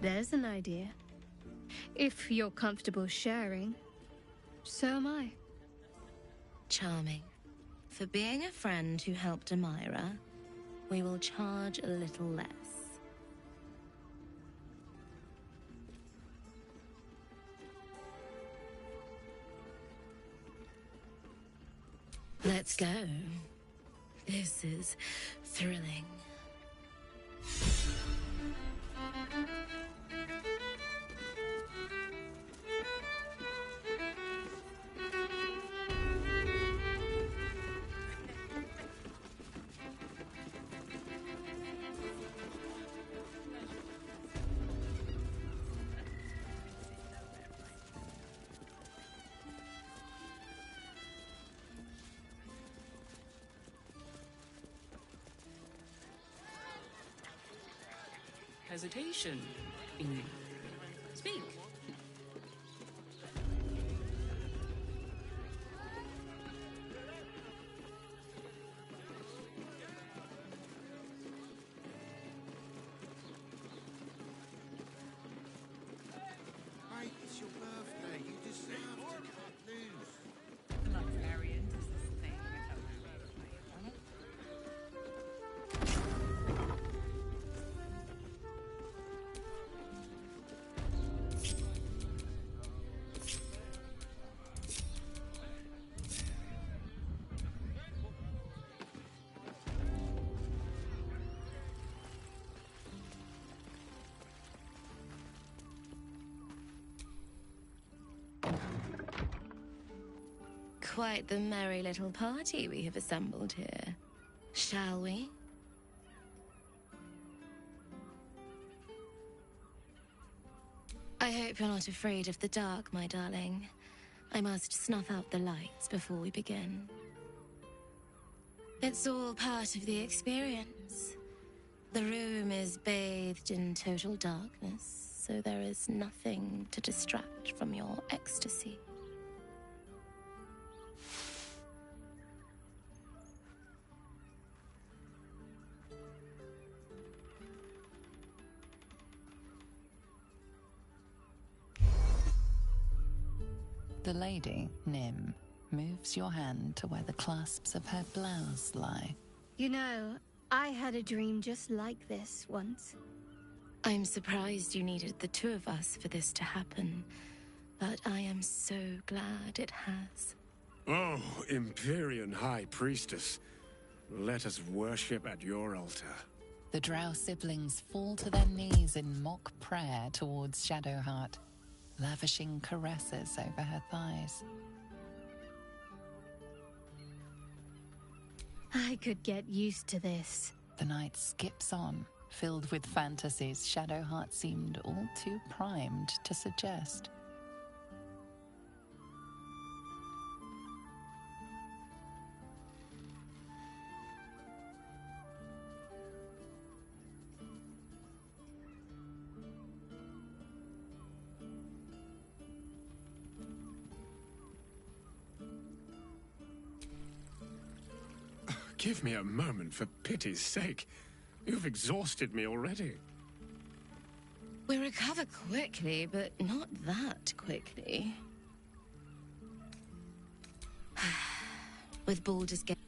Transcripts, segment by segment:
There's an idea. If you're comfortable sharing, so am I. Charming. For being a friend who helped Amira, we will charge a little less. Let's go. This is thrilling. Hesitation. Speak. Mate, it's your birthday. You deserve to cut loose. Like Valerian does this thing. I don't know. Quite the merry little party we have assembled here. Shall we? I hope you're not afraid of the dark, my darling. I must snuff out the lights before we begin. It's all part of the experience. The room is bathed in total darkness, so there is nothing to distract from your ecstasy. The lady, Nim, moves your hand to where the clasps of her blouse lie. You know, I had a dream just like this once. I'm surprised you needed the two of us for this to happen, but I am so glad it has. Oh, Empyrean High Priestess, let us worship at your altar. The Drow siblings fall to their knees in mock prayer towards Shadowheart, lavishing caresses over her thighs. I could get used to this. The night skips on, filled with fantasies Shadowheart seemed all too primed to suggest. Give me a moment, for pity's sake. You've exhausted me already. We recover quickly, but not that quickly. With Baldur's Gate.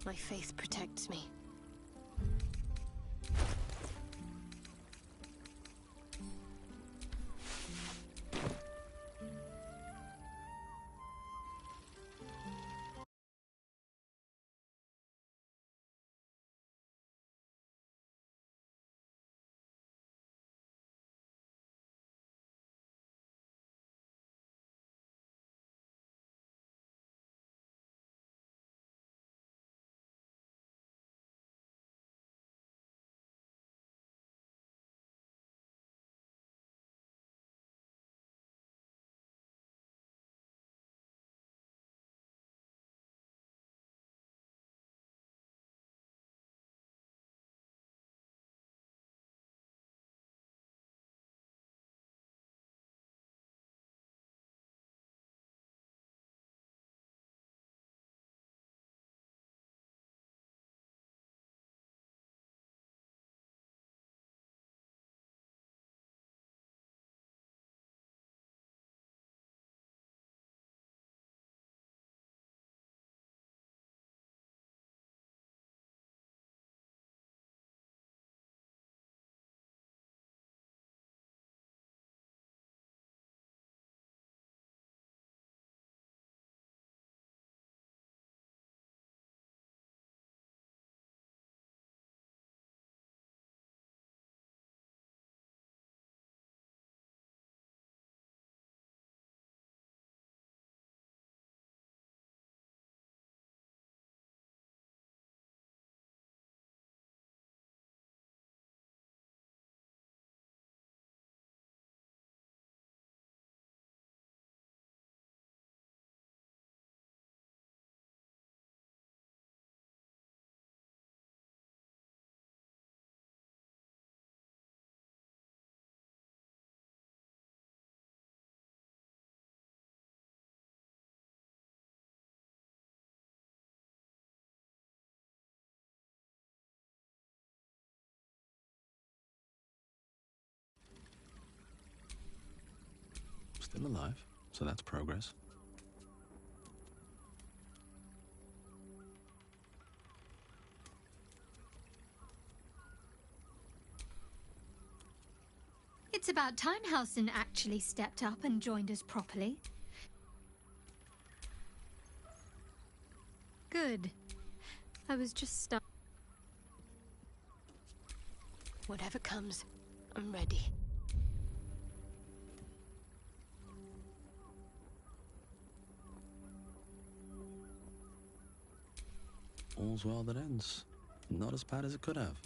My faith protects me. Still alive, so that's progress. It's about time Halsin actually stepped up and joined us properly. Good. I was just stuck. Whatever comes, I'm ready. All's well that ends. Not as bad as it could have.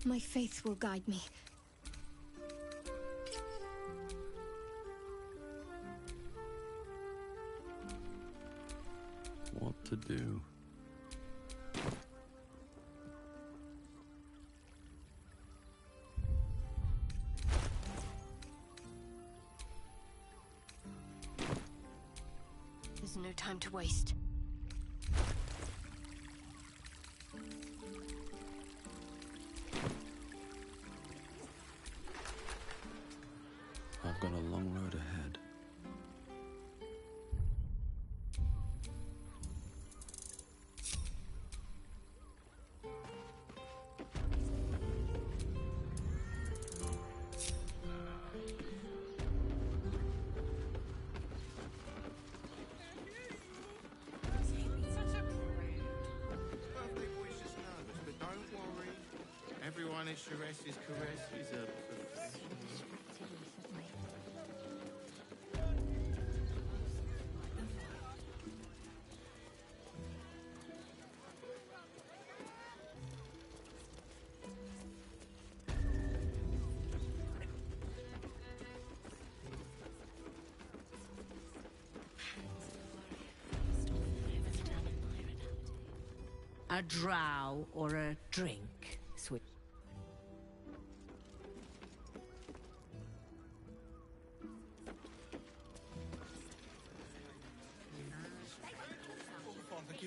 My faith will guide me. What to do? There's no time to waste. I've got a long road ahead. Birthday boy's just nervous, but don't worry. Everyone at Sharess's caress is a... A drow or a drink, sweet.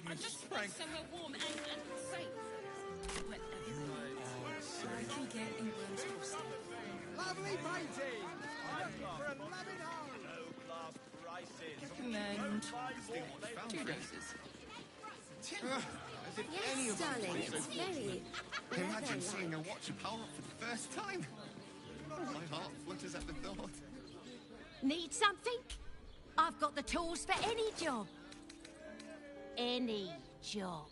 I just sprang. Somewhere warm and safe. I can get England's hosting. Lovely painting! For a loving home! Low-class prices. Recommend 2 doses. As if any of Yes, darling, us it's very... Imagine seeing a watcher power up for the first time. My heart flutters at the thought. Need something? I've got the tools for any job. Any job.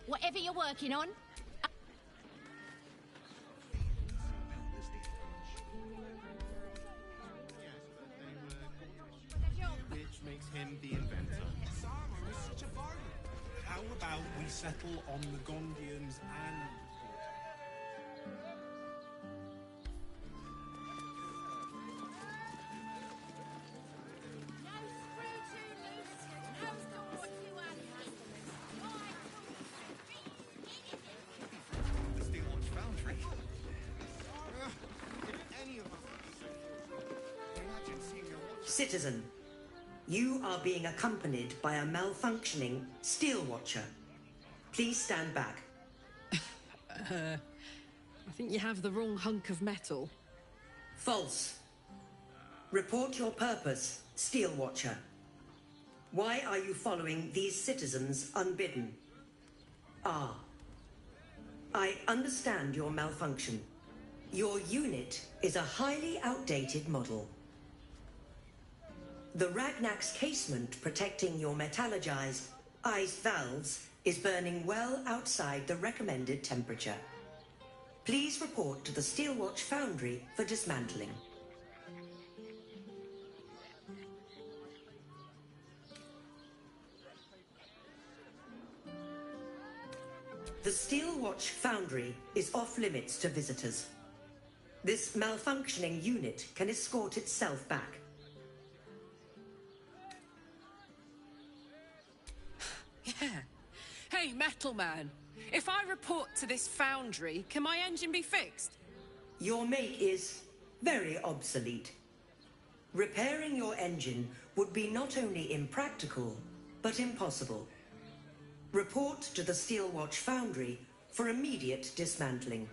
Whatever you're working on. Which makes him the inventor. Summer is such a bargain. How about we settle on the Gondians and... The Steel Watch Foundry. If any of us... Imagine seeing a watch... Citizen, you are being accompanied by a malfunctioning steel watcher. Please stand back. I think you have the wrong hunk of metal. False. Report your purpose, Steel Watcher. Why are you following these citizens unbidden? Ah. I understand your malfunction. Your unit is a highly outdated model. The Ragnak's casement protecting your metallurgized ice valves is burning well outside the recommended temperature. Please report to the Steelwatch Foundry for dismantling. The Steelwatch Foundry is off limits to visitors. This malfunctioning unit can escort itself back. Yeah. Hey, Metal Man. If I report to this foundry, can my engine be fixed? Your make is very obsolete. Repairing your engine would be not only impractical, but impossible. Report to the Steelwatch Foundry for immediate dismantling.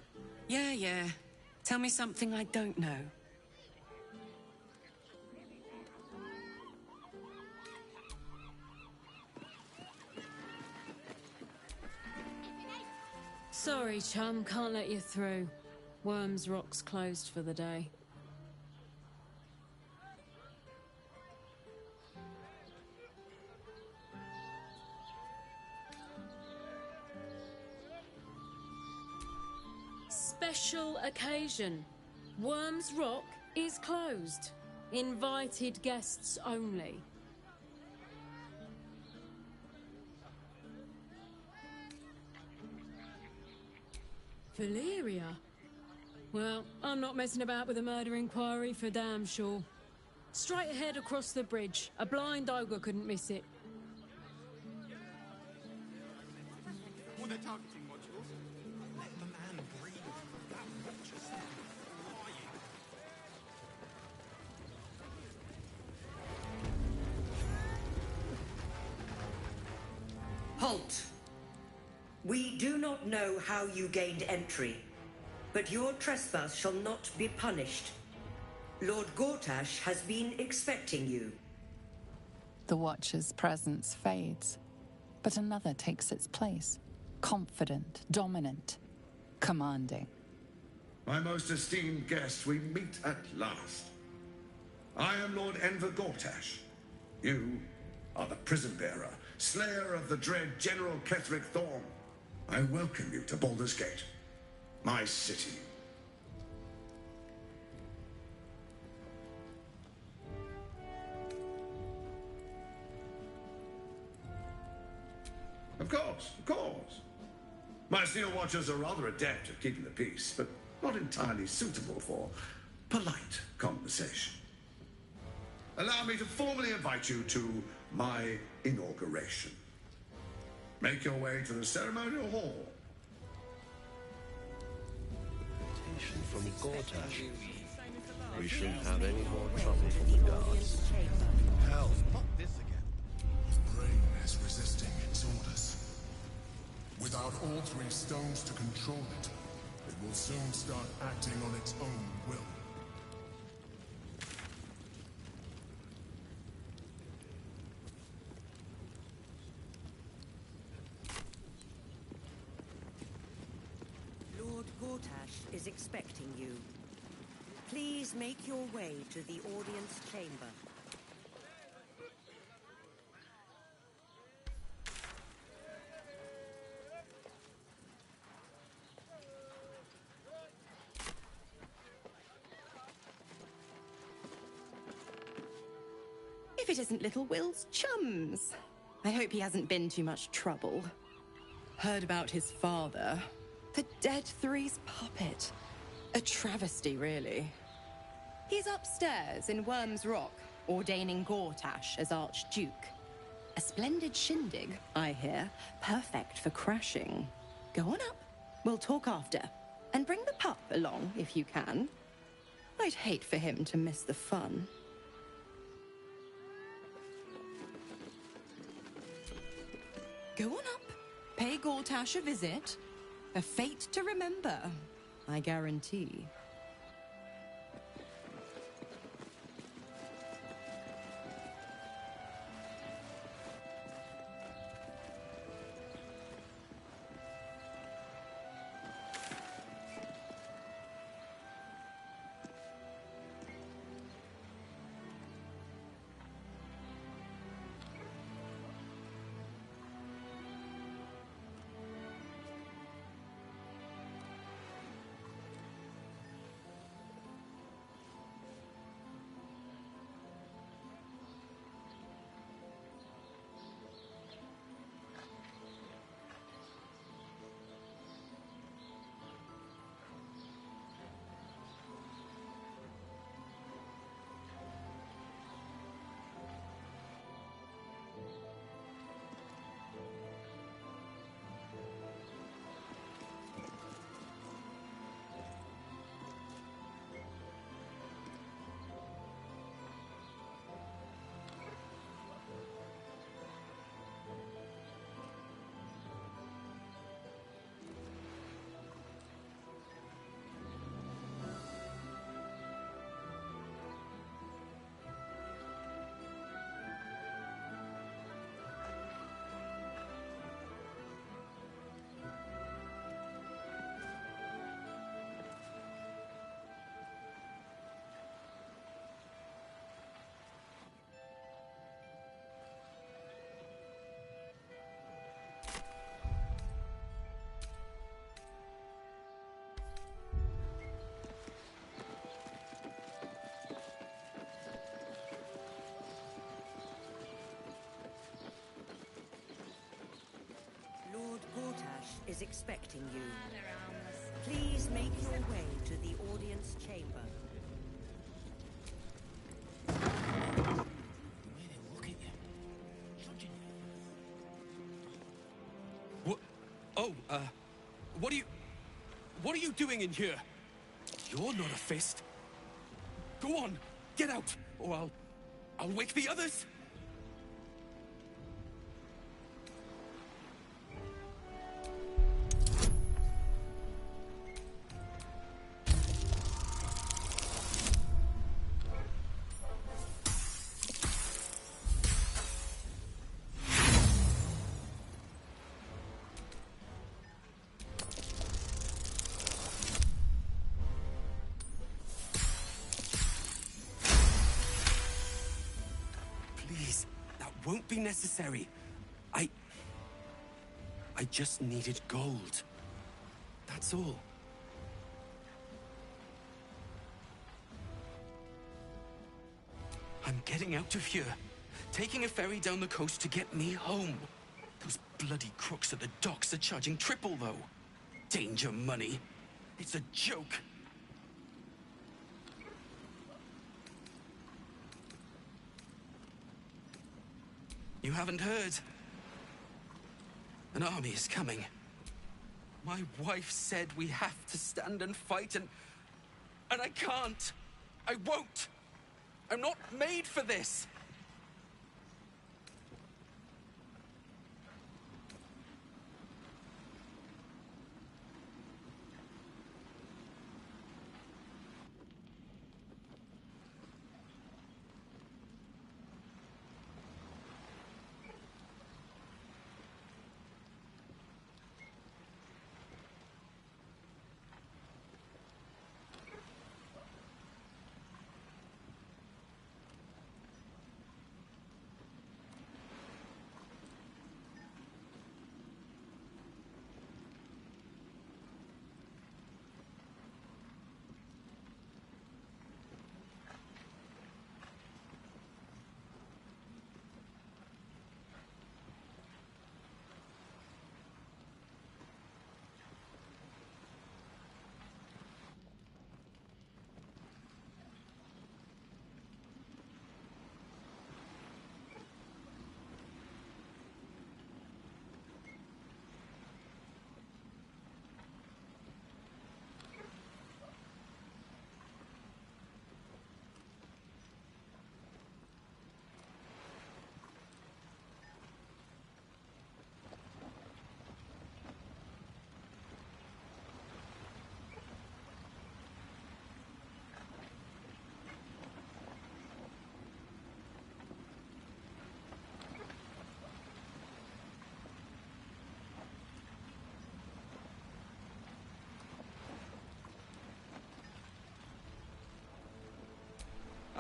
Yeah. Tell me something I don't know. Sorry, chum, can't let you through. Worms Rock's closed for the day. Special occasion. Worms Rock is closed. Invited guests only. Valeria? Well, I'm not messing about with a murder inquiry for damn sure. Straight ahead across the bridge. A blind ogre couldn't miss it. Well, they're targeting modules. Let the man breathe. That watcher's lying. Halt! We do not know how you gained entry, but your trespass shall not be punished. Lord Gortash has been expecting you. The Watcher's presence fades, but another takes its place. Confident, dominant, commanding. My most esteemed guest, we meet at last. I am Lord Enver Gortash. You are the prison bearer, slayer of the dread General Ketheric Thorm. I welcome you to Baldur's Gate, my city. Of course. My Steel Watchers are rather adept at keeping the peace, but not entirely suitable for polite conversation. Allow me to formally invite you to my inauguration. Make your way to the ceremonial hall. Invitation from Gortash. We shouldn't have any more trouble from the guards. Hell, not this again. The brain is resisting its orders. Without all three stones to control it, it will soon start acting on its own will. Lord Gortash is expecting you. Please make your way to the audience chamber. If it isn't little Will's chums. I hope he hasn't been too much trouble. Heard about his father. The Dead Three's puppet. A travesty, really. He's upstairs in Worms Rock, ordaining Gortash as Archduke. A splendid shindig, I hear. Perfect for crashing. Go on up. We'll talk after. And bring the pup along, if you can. I'd hate for him to miss the fun. Go on up. Pay Gortash a visit. A fate to remember, I guarantee. Lord Gortash is expecting you. Please make your way to the audience chamber. What? Oh, what are you doing in here? You're not a fist. Go on, get out, or I'll wake the others. Won't be necessary. I just needed gold. That's all. I'm getting out of here. Taking a ferry down the coast to get me home. Those bloody crooks at the docks are charging triple, though. Danger money. It's a joke. You haven't heard? An army is coming. My wife said we have to stand and fight, and I can't. I won't. I'm not made for this.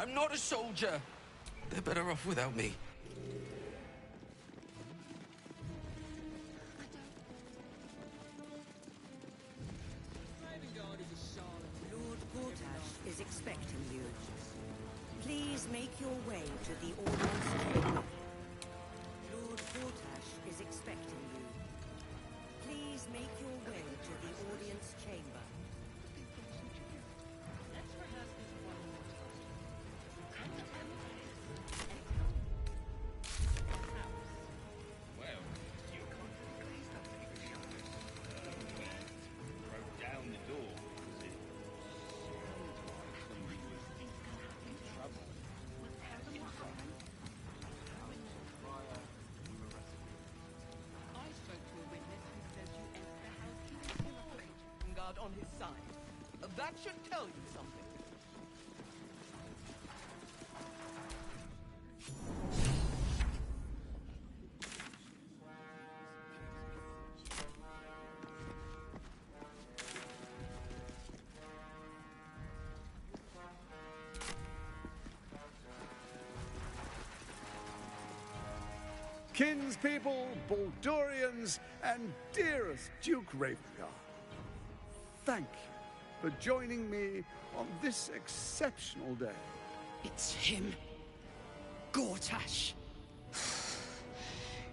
I'm not a soldier. They're better off without me. Lord Gortash is expecting you. Please make your way to the audience chamber. Lord Gortash is expecting you. Please make your way to the audience chamber. On his side. That should tell you something. Kinspeople, Baldurians, and dearest Duke Ravengard. Thank you for joining me on this exceptional day. It's him. Gortash.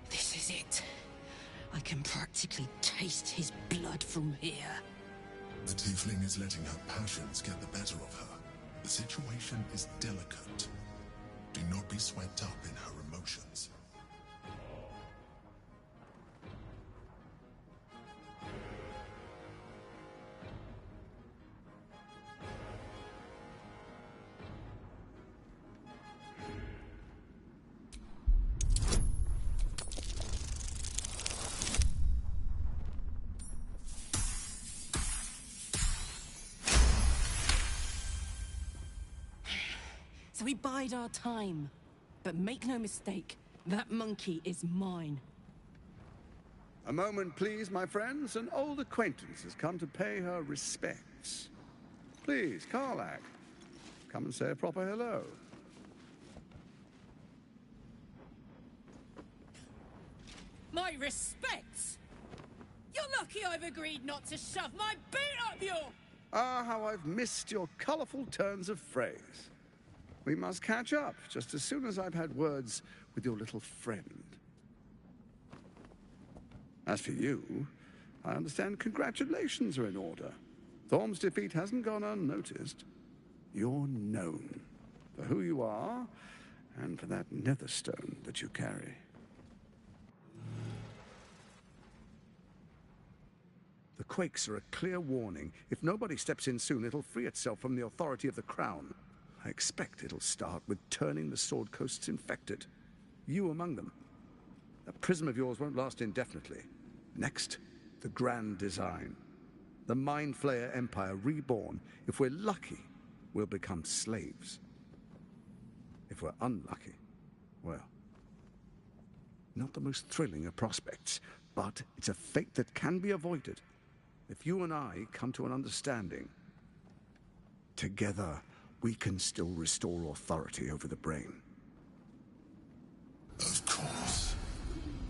This is it. I can practically taste his blood from here. The tiefling is letting her passions get the better of her. The situation is delicate. Do not be swept up in her emotions. So we bide our time. But make no mistake, that monkey is mine. A moment, please, my friends. An old acquaintance has come to pay her respects. Please, Karlach, come and say a proper hello. My respects! You're lucky I've agreed not to shove my boot up your... Ah, how I've missed your colourful turns of phrase. We must catch up just as soon as I've had words with your little friend. As for you, I understand congratulations are in order. Thorm's defeat hasn't gone unnoticed. You're known for who you are and for that netherstone that you carry. The quakes are a clear warning. If nobody steps in soon, it'll free itself from the authority of the Crown. I expect it'll start with turning the Sword Coasts infected. You among them. That prism of yours won't last indefinitely. Next, the grand design. The Mind Flayer Empire reborn. If we're lucky, we'll become slaves. If we're unlucky, well, not the most thrilling of prospects, but it's a fate that can be avoided. If you and I come to an understanding, together we can still restore authority over the brain. Of course.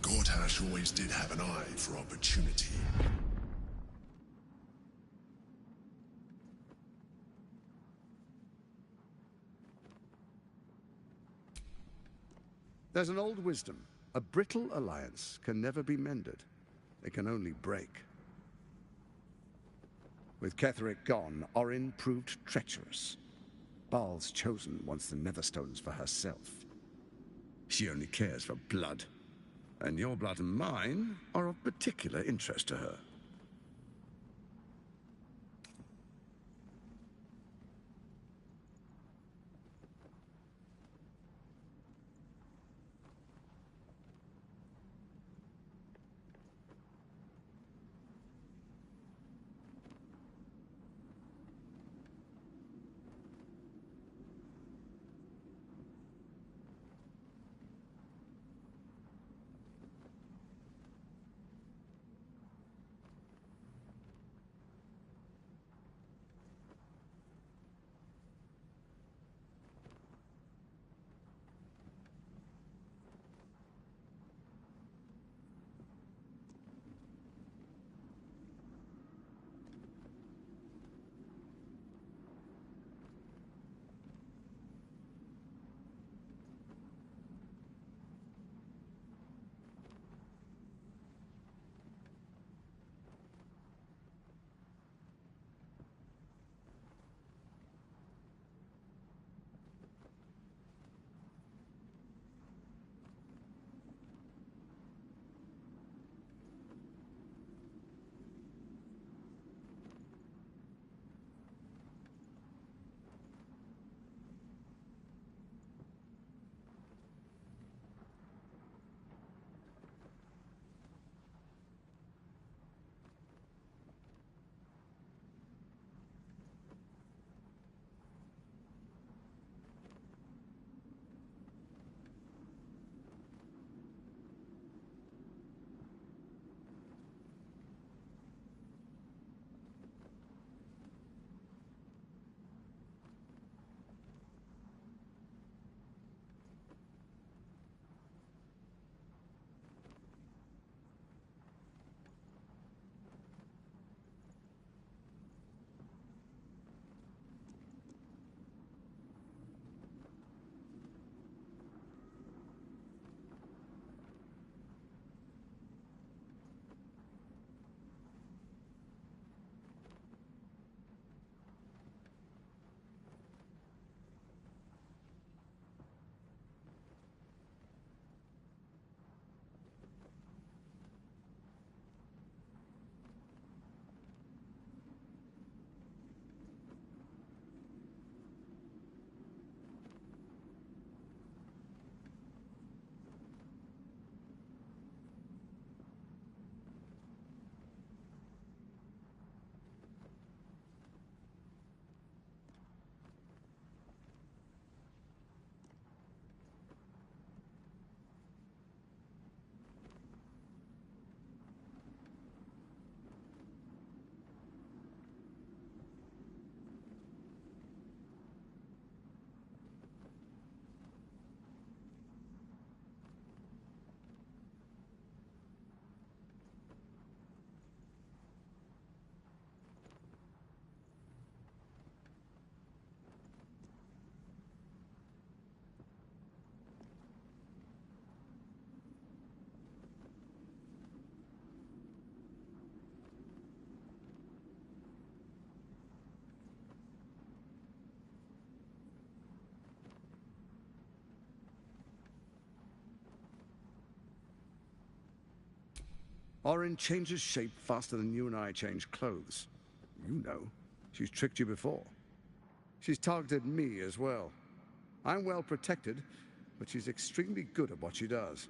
Gortash always did have an eye for opportunity. There's an old wisdom. A brittle alliance can never be mended. It can only break. With Ketheric gone, Orin proved treacherous. Baal's chosen wants the Netherstones for herself. She only cares for blood. And your blood and mine are of particular interest to her. Orin changes shape faster than you and I change clothes. You know. She's tricked you before. She's targeted me as well. I'm well protected, but she's extremely good at what she does.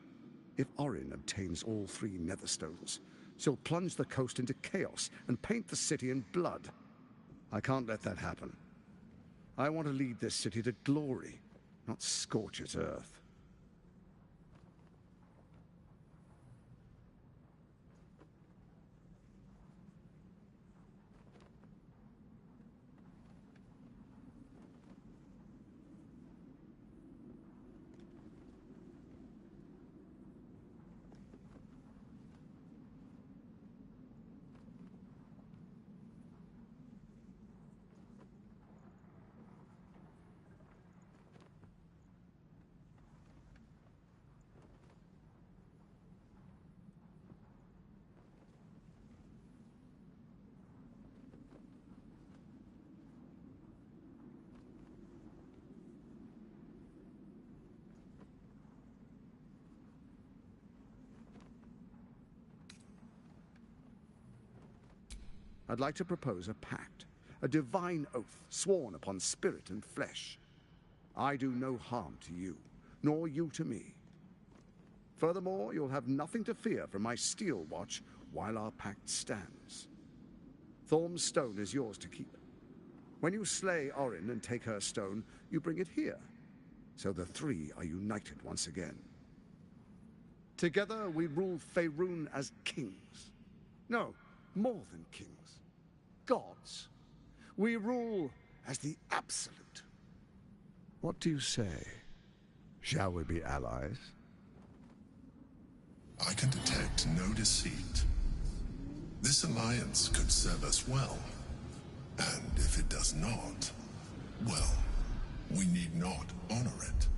If Orin obtains all 3 Netherstones, she'll plunge the coast into chaos and paint the city in blood. I can't let that happen. I want to lead this city to glory, not scorch its earth. I'd like to propose a pact, a divine oath sworn upon spirit and flesh. I do no harm to you, nor you to me. Furthermore, you'll have nothing to fear from my steel watch while our pact stands. Thorm's stone is yours to keep. When you slay Orin and take her stone, you bring it here, so the 3 are united once again. Together we rule Faerun as kings. No, more than kings. Gods. We rule as the Absolute. What do you say? Shall we be allies? I can detect no deceit. This alliance could serve us well. And if it does not, well, we need not honor it.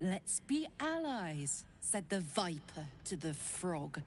Let's be allies, said the Viper to the Frog.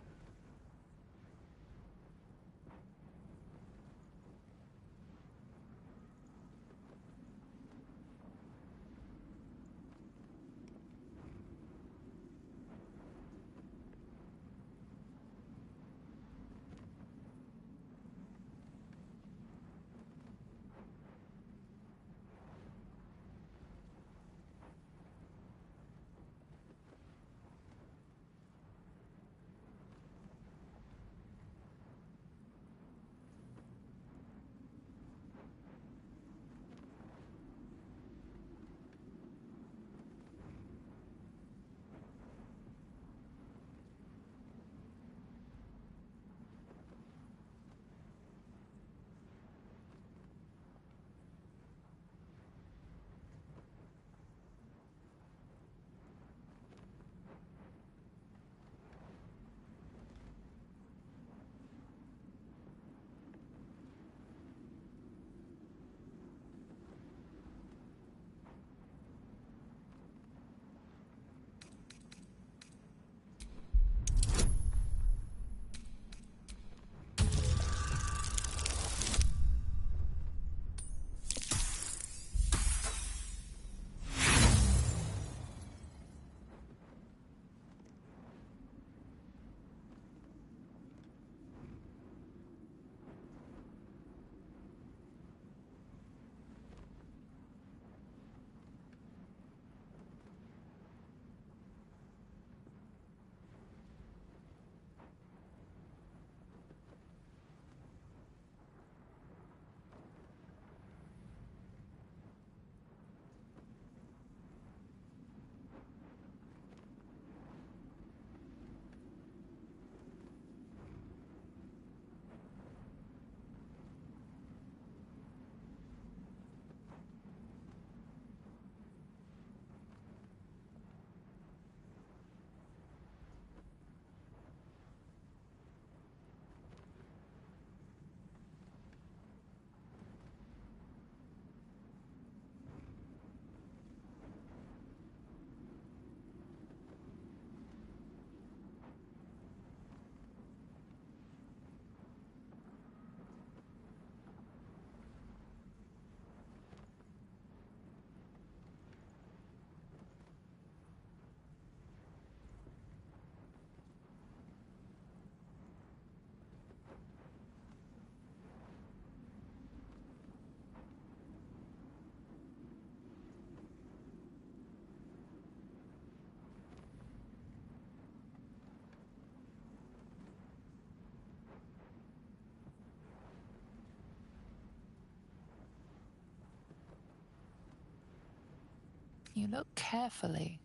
You look carefully,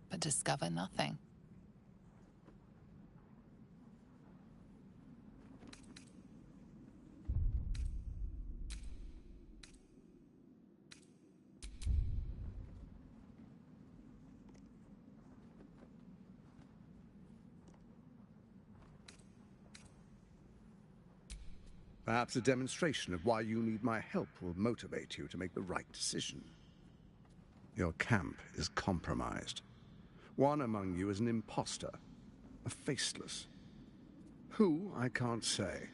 but discover nothing. Perhaps a demonstration of why you need my help will motivate you to make the right decision. Your camp is compromised. One among you is an imposter, a faceless. Who, I can't say.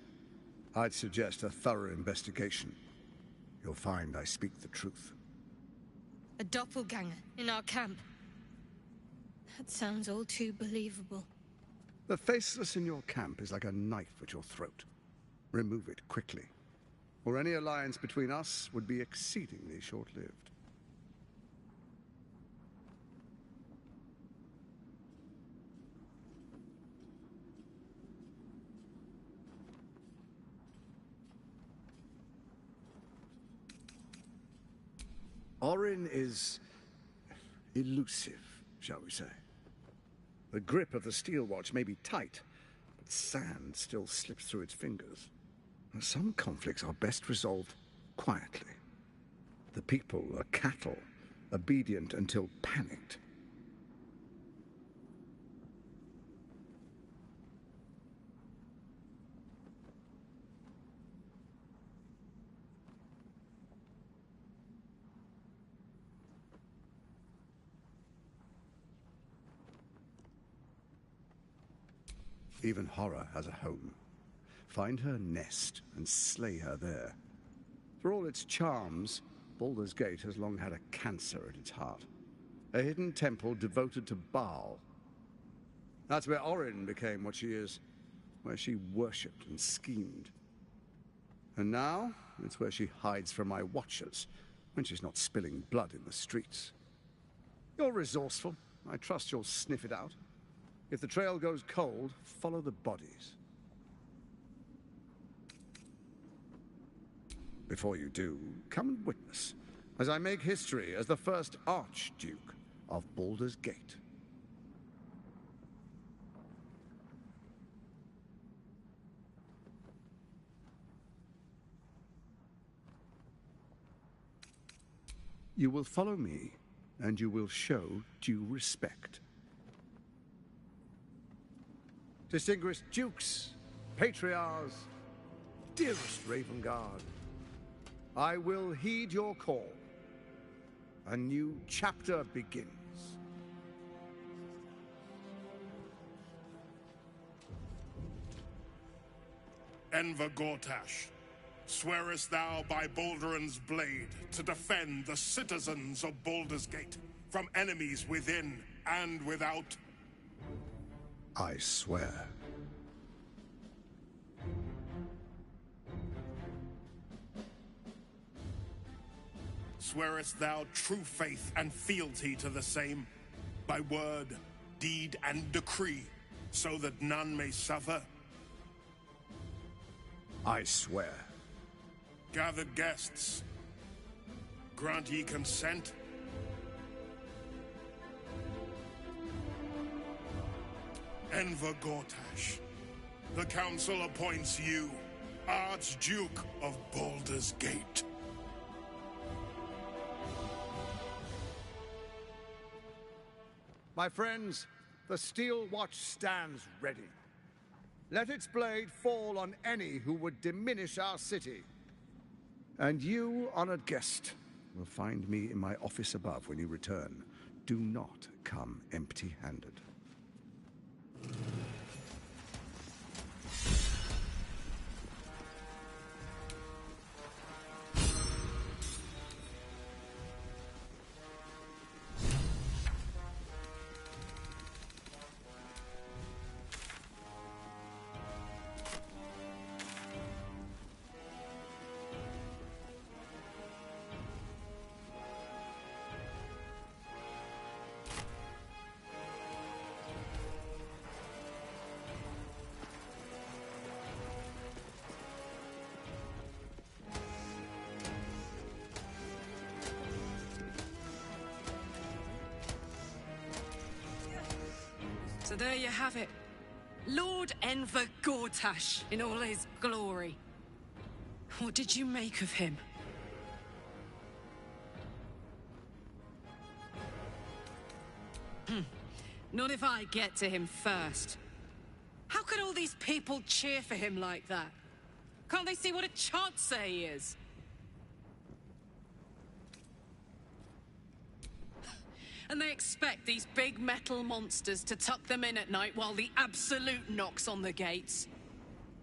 I'd suggest a thorough investigation. You'll find I speak the truth. A doppelganger in our camp. That sounds all too believable. The faceless in your camp is like a knife at your throat. Remove it quickly, or any alliance between us would be exceedingly short-lived. Orin is elusive, shall we say. The grip of the steel watch may be tight, but sand still slips through its fingers. Some conflicts are best resolved quietly. The people are cattle, obedient until panicked. Even horror has a home. Find her nest and slay her there. For all its charms, Baldur's Gate has long had a cancer at its heart. A hidden temple devoted to Baal. That's where Orin became what she is, where she worshipped and schemed. And now, it's where she hides from my watchers, when she's not spilling blood in the streets. You're resourceful. I trust you'll sniff it out. If the trail goes cold, follow the bodies. Before you do, come and witness, as I make history as the first Archduke of Baldur's Gate. You will follow me, and you will show due respect. Distinguished dukes, patriarchs, dearest Ravengard, I will heed your call. A new chapter begins. Enver Gortash, swearest thou by Balduran's blade to defend the citizens of Baldur's Gate from enemies within and without? I swear. Swearest thou true faith and fealty to the same, by word, deed, and decree, so that none may suffer? I swear. Gathered guests, grant ye consent? Enver Gortash, the Council appoints you Archduke of Baldur's Gate. My friends, the steel watch stands ready. Let its blade fall on any who would diminish our city. And you, honored guest, will find me in my office above when you return. Do not come empty-handed. So there you have it. Lord Enver Gortash in all his glory. What did you make of him? Not if I get to him first. How could all these people cheer for him like that? Can't they see what a chancer he is? And they expect these big metal monsters to tuck them in at night while the Absolute knocks on the gates.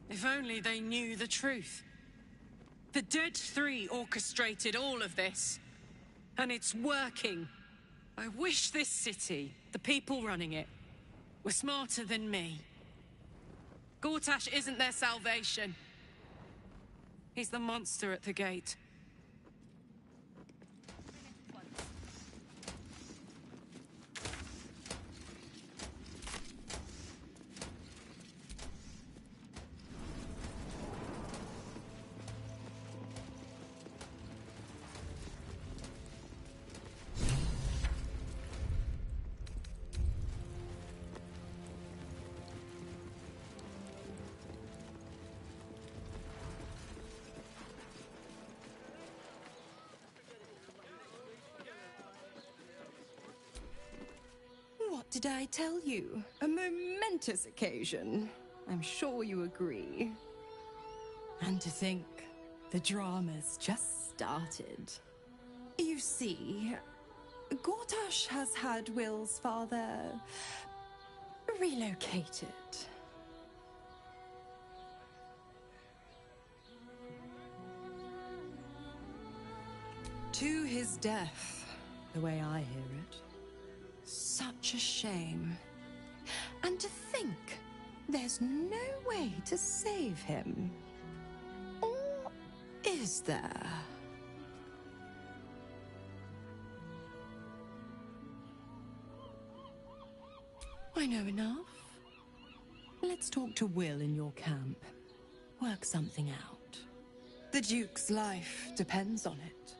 If only they knew the truth. The Dead Three orchestrated all of this. And it's working. I wish this city, the people running it, were smarter than me. Gortash isn't their salvation. He's the monster at the gate. What did I tell you? A momentous occasion. I'm sure you agree. And to think, the drama's just started. You see, Gortash has had Will's father relocated. To his death, the way I hear it. Such a shame. And to think, there's no way to save him. Or is there? I know enough. Let's talk to Will in your camp. Work something out. The Duke's life depends on it.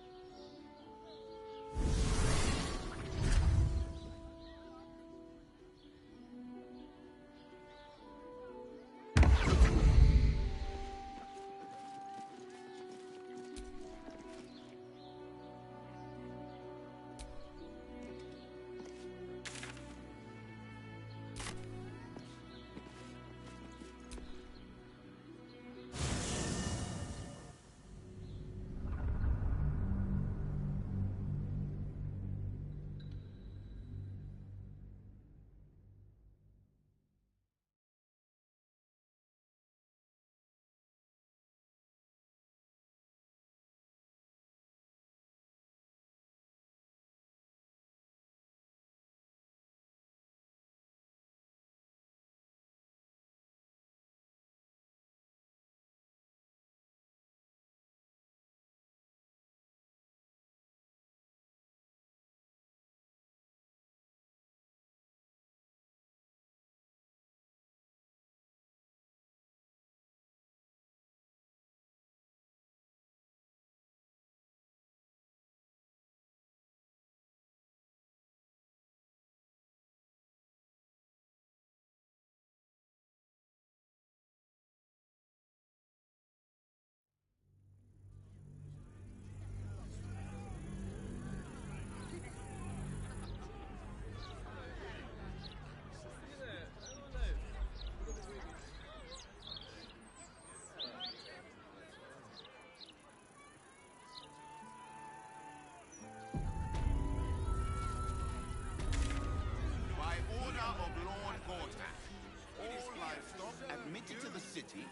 city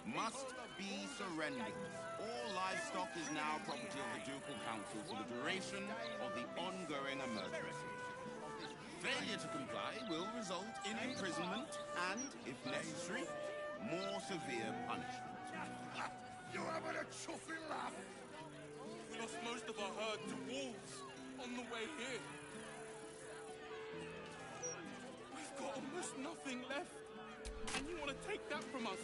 must be surrendered. All livestock is now property of the Ducal Council for the duration of the ongoing emergency. Failure to comply will result in imprisonment and, if necessary, more severe punishment. You're having a chuffing laugh? We lost most of our herd to wolves on the way here. We've got almost nothing left. And you want to take that from us?